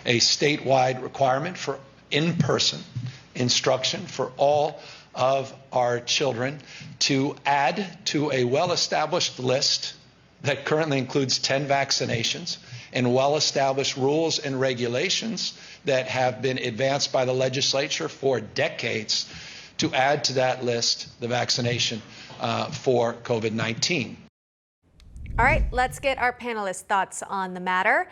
a statewide requirement for in-person instruction for all of our children to add to a well-established list that currently includes 10 vaccinations and well-established rules and regulations that have been advanced by the legislature for decades to add to that list the vaccination for COVID-19. All right, let's get our panelists' thoughts on the matter.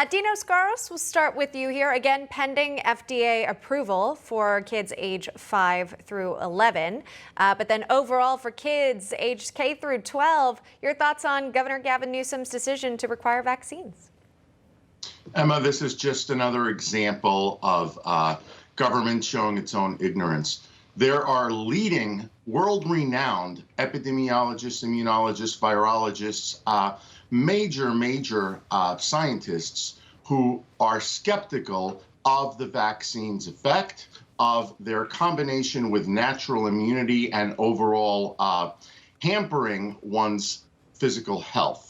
Dino Scaros, we'll start with you here. Again, pending FDA approval for kids age 5 through 11. But then overall for kids aged K through 12, your thoughts on Governor Gavin Newsom's decision to require vaccines? Emma, this is just another example of government showing its own ignorance. There are leading, world-renowned epidemiologists, immunologists, virologists, major scientists who are skeptical of the vaccine's effect, of their combination with natural immunity and overall hampering one's physical health.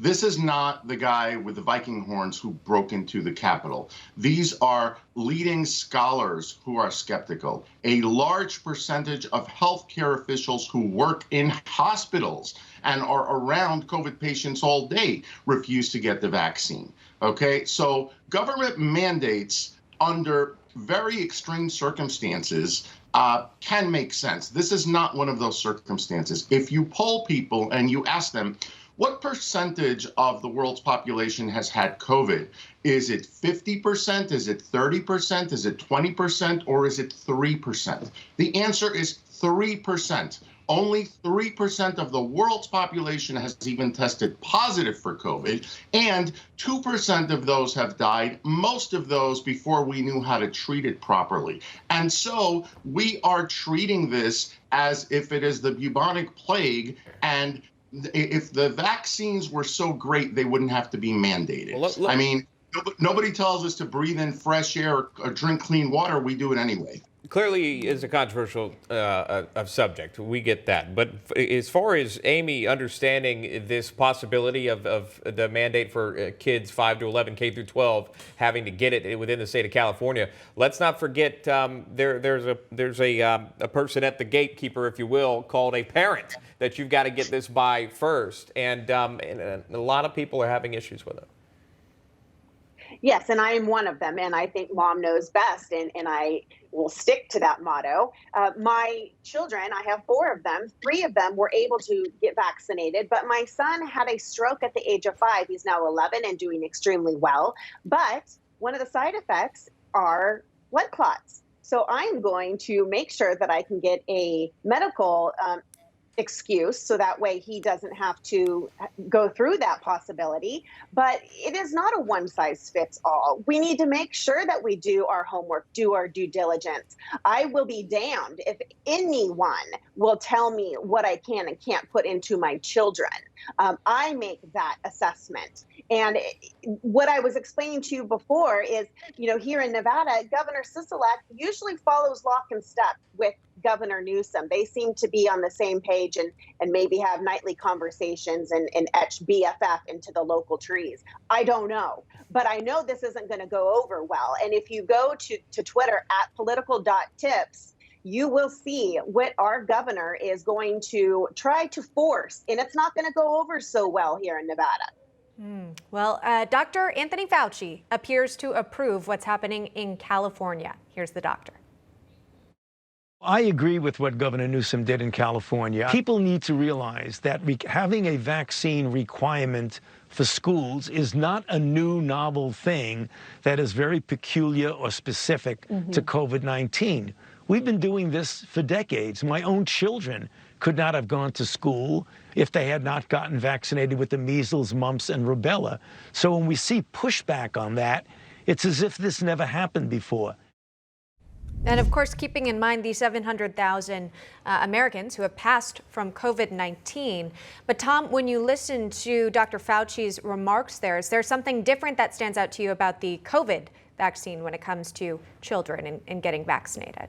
This is not the guy with the Viking horns who broke into the Capitol. These are leading scholars who are skeptical. A large percentage of healthcare officials who work in hospitals and are around COVID patients all day refuse to get the vaccine. Okay, so government mandates under very extreme circumstances can make sense. This is not one of those circumstances. If you poll people and you ask them, what percentage of the world's population has had COVID? Is it 50%? Is it 30%? Is it 20%? Or is it 3%? The answer is 3%. Only 3% of the world's population has even tested positive for COVID, and 2% of those have died, most of those before we knew how to treat it properly. And so we are treating this as if it is the bubonic plague, and if the vaccines were so great, they wouldn't have to be mandated. I mean, nobody tells us to breathe in fresh air or drink clean water. We do it anyway. Clearly is a controversial subject. We get that. But as far as Amy understanding this possibility of the mandate for kids 5 to 11, K through 12, having to get it within the state of California, let's not forget there's a person at the gatekeeper, if you will, called a parent that you've got to get this by first. And a lot of people are having issues with it. Yes, and I am one of them, and I think mom knows best, and I will stick to that motto. My children, I have 4 of them, 3 of them were able to get vaccinated, but my son had a stroke at the age of 5. He's now 11 and doing extremely well, but one of the side effects are blood clots. So I'm going to make sure that I can get a medical excuse so that way he doesn't have to go through that possibility. But it is not a one size fits all. We need to make sure that we do our homework, do our due diligence. I will be damned if anyone will tell me what I can and can't put into my children. I make that assessment. And what I was explaining to you before is, here in Nevada, Governor Sisolak usually follows lock and step with Governor Newsom. They seem to be on the same page and maybe have nightly conversations and etch BFF into the local trees. I don't know, but I know this isn't going to go over well. And if you go to Twitter at political.tips, you will see what our governor is going to try to force, and it's not going to go over so well here in Nevada. Well, Dr. Anthony Fauci appears to approve what's happening in California. Here's the doctor. I agree with what Governor Newsom did in California. People need to realize that having a vaccine requirement for schools is not a new novel thing that is very peculiar or specific to COVID-19. We've been doing this for decades. My own children could not have gone to school if they had not gotten vaccinated with the measles, mumps, and rubella. So when we see pushback on that, it's as if this never happened before. And of course, keeping in mind the 700,000 Americans who have passed from COVID-19. But Tom, when you listen to Dr. Fauci's remarks there, is there something different that stands out to you about the COVID vaccine when it comes to children and getting vaccinated?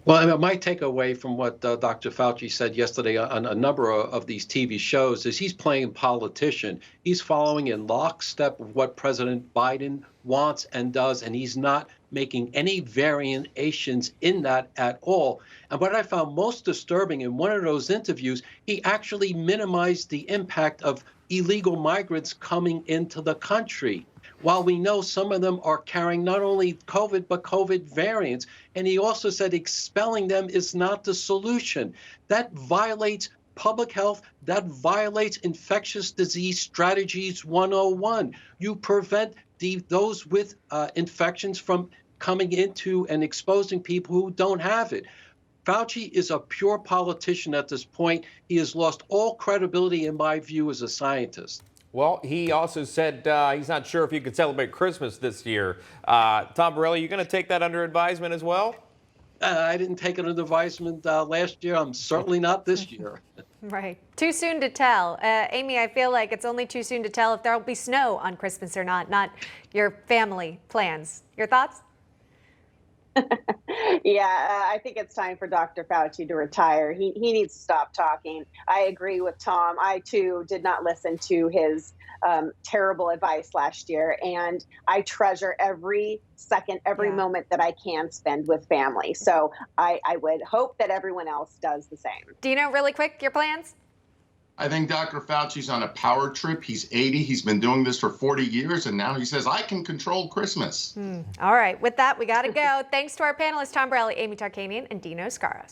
Well, I mean, my takeaway from what Dr. Fauci said yesterday on a number of these TV shows is he's playing politician. He's following in lockstep of what President Biden wants and does, and he's not making any variations in that at all. And what I found most disturbing in one of those interviews, he actually minimized the impact of illegal migrants coming into the country. While we know some of them are carrying not only COVID, but COVID variants. And he also said expelling them is not the solution. That violates public health. That violates infectious disease strategies 101. You prevent those with infections from coming into and exposing people who don't have it. Fauci is a pure politician at this point. He has lost all credibility, in my view, as a scientist. Well, he also said he's not sure if you could celebrate Christmas this year. Tom Borelli, you going to take that under advisement as well? I didn't take it under advisement last year. I'm certainly not this year. Right. Too soon to tell. Amy, I feel like it's only too soon to tell if there'll be snow on Christmas or not your family plans. Your thoughts? Yeah, I think it's time for Dr. Fauci to retire. He needs to stop talking. I agree with Tom. I, too, did not listen to his terrible advice last year, and I treasure every second, every moment that I can spend with family. So I would hope that everyone else does the same. Dino, really quick, your plans? I think Dr. Fauci's on a power trip. He's 80. He's been doing this for 40 years, and now he says, I can control Christmas. All right. With that, we got to go. Thanks to our panelists, Tom Borelli, Amy Tarkanian, and Dino Scaros.